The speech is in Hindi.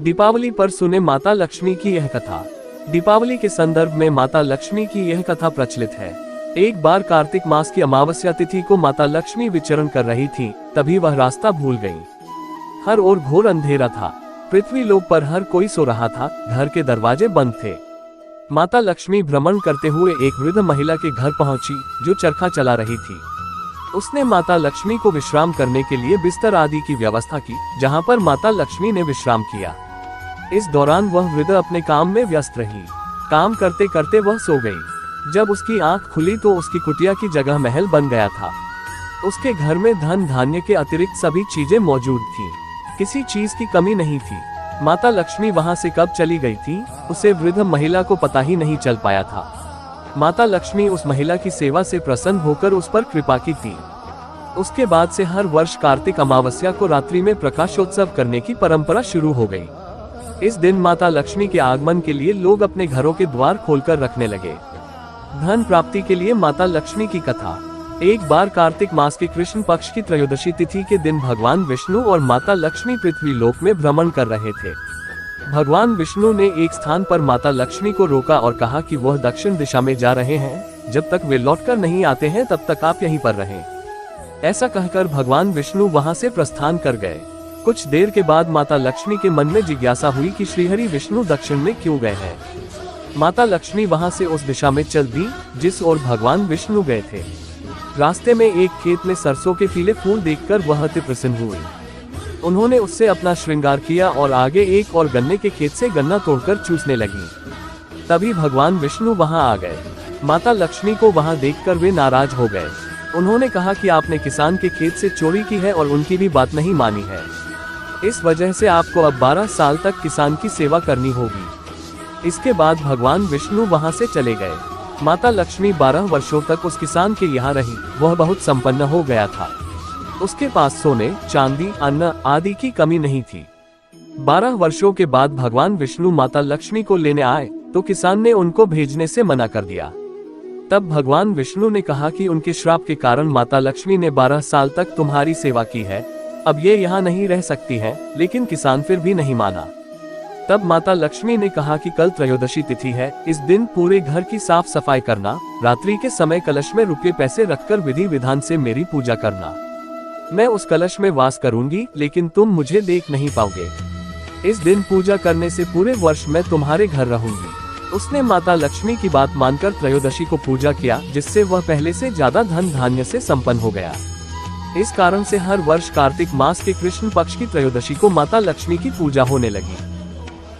दीपावली पर सुने माता लक्ष्मी की यह कथा। दीपावली के संदर्भ में माता लक्ष्मी की यह कथा प्रचलित है। एक बार कार्तिक मास की अमावस्या तिथि को माता लक्ष्मी विचरण कर रही थी, तभी वह रास्ता भूल गईं। हर ओर घोर अंधेरा था। पृथ्वी लोक पर हर कोई सो रहा था। घर के दरवाजे बंद थे। माता लक्ष्मी भ्रमण करते हुए एक वृद्ध महिला के घर पहुंची, जो चरखा चला रही थी। उसने माता लक्ष्मी को विश्राम करने के लिए बिस्तर आदि की व्यवस्था की, जहां पर माता लक्ष्मी ने विश्राम किया। इस दौरान वह वृद्ध अपने काम में व्यस्त रही। काम करते करते वह सो गई। जब उसकी आंख खुली तो उसकी कुटिया की जगह महल बन गया था। उसके घर में धन धान्य के अतिरिक्त सभी चीजें मौजूद थीं। किसी चीज की कमी नहीं थी। माता लक्ष्मी वहां से कब चली गई थी, उसे वृद्ध महिला को पता ही नहीं चल पाया था। माता लक्ष्मी उस महिला की सेवा से प्रसन्न होकर उस पर कृपा की थी। उसके बाद से हर वर्ष कार्तिक अमावस्या को रात्रि में प्रकाशोत्सव करने की परंपरा शुरू हो गई। इस दिन माता लक्ष्मी के आगमन के लिए लोग अपने घरों के द्वार खोलकर रखने लगे। धन प्राप्ति के लिए माता लक्ष्मी की कथा। एक बार कार्तिक मास के कृष्ण पक्ष की त्रयोदशी तिथि के दिन भगवान विष्णु और माता लक्ष्मी पृथ्वी लोक में भ्रमण कर रहे थे। भगवान विष्णु ने एक स्थान पर माता लक्ष्मी को रोका और कहा कि वह दक्षिण दिशा में जा रहे हैं। जब तक वे लौटकर नहीं आते हैं तब तक आप यहीं पर रहें। ऐसा कहकर भगवान विष्णु वहां से प्रस्थान कर गए। कुछ देर के बाद माता लक्ष्मी के मन में जिज्ञासा हुई कि श्रीहरि विष्णु दक्षिण में क्यों गए हैं। माता लक्ष्मी वहां से उस दिशा में चल दी जिस ओर भगवान विष्णु गए थे। रास्ते में एक खेत में सरसों के पीले फूल देखकर वह अति प्रसन्न हुई। उन्होंने उससे अपना श्रृंगार किया और आगे एक और गन्ने के खेत से गन्ना तोड़कर चूसने लगी। तभी भगवान विष्णु वहां आ गए। माता लक्ष्मी को वहां देखकर वे नाराज हो गए। उन्होंने कहा कि आपने किसान के खेत से चोरी की है और उनकी भी बात नहीं मानी है। इस वजह से आपको अब 12 साल तक किसान की सेवा करनी होगी। इसके बाद भगवान विष्णु वहां से चले गए। माता लक्ष्मी 12 वर्षों तक उस किसान के यहाँ रही। वह बहुत संपन्न हो गया था। उसके पास सोने, चांदी, अन्न आदि की कमी नहीं थी। 12 वर्षों के बाद भगवान विष्णु माता लक्ष्मी को लेने आए तो किसान ने उनको भेजने से मना कर दिया। तब भगवान विष्णु ने कहा कि उनके श्राप के कारण माता लक्ष्मी ने 12 साल तक तुम्हारी सेवा की है, अब ये यहाँ नहीं रह सकती है। लेकिन किसान फिर भी नहीं माना। तब माता लक्ष्मी ने कहा कि कल त्रयोदशी तिथि है, इस दिन पूरे घर की साफ सफाई करना, रात्रि के समय कलश में रुपये पैसे रखकर विधि विधान से मेरी पूजा करना। मैं उस कलश में वास करूंगी, लेकिन तुम मुझे देख नहीं पाओगे। इस दिन पूजा करने से पूरे वर्ष मैं तुम्हारे घर रहूंगी। उसने माता लक्ष्मी की बात मानकर त्रयोदशी को पूजा किया, जिससे वह पहले से ज्यादा धन धान्य से संपन्न हो गया। इस कारण से हर वर्ष कार्तिक मास के कृष्ण पक्ष की त्रयोदशी को माता लक्ष्मी की पूजा होने लगी।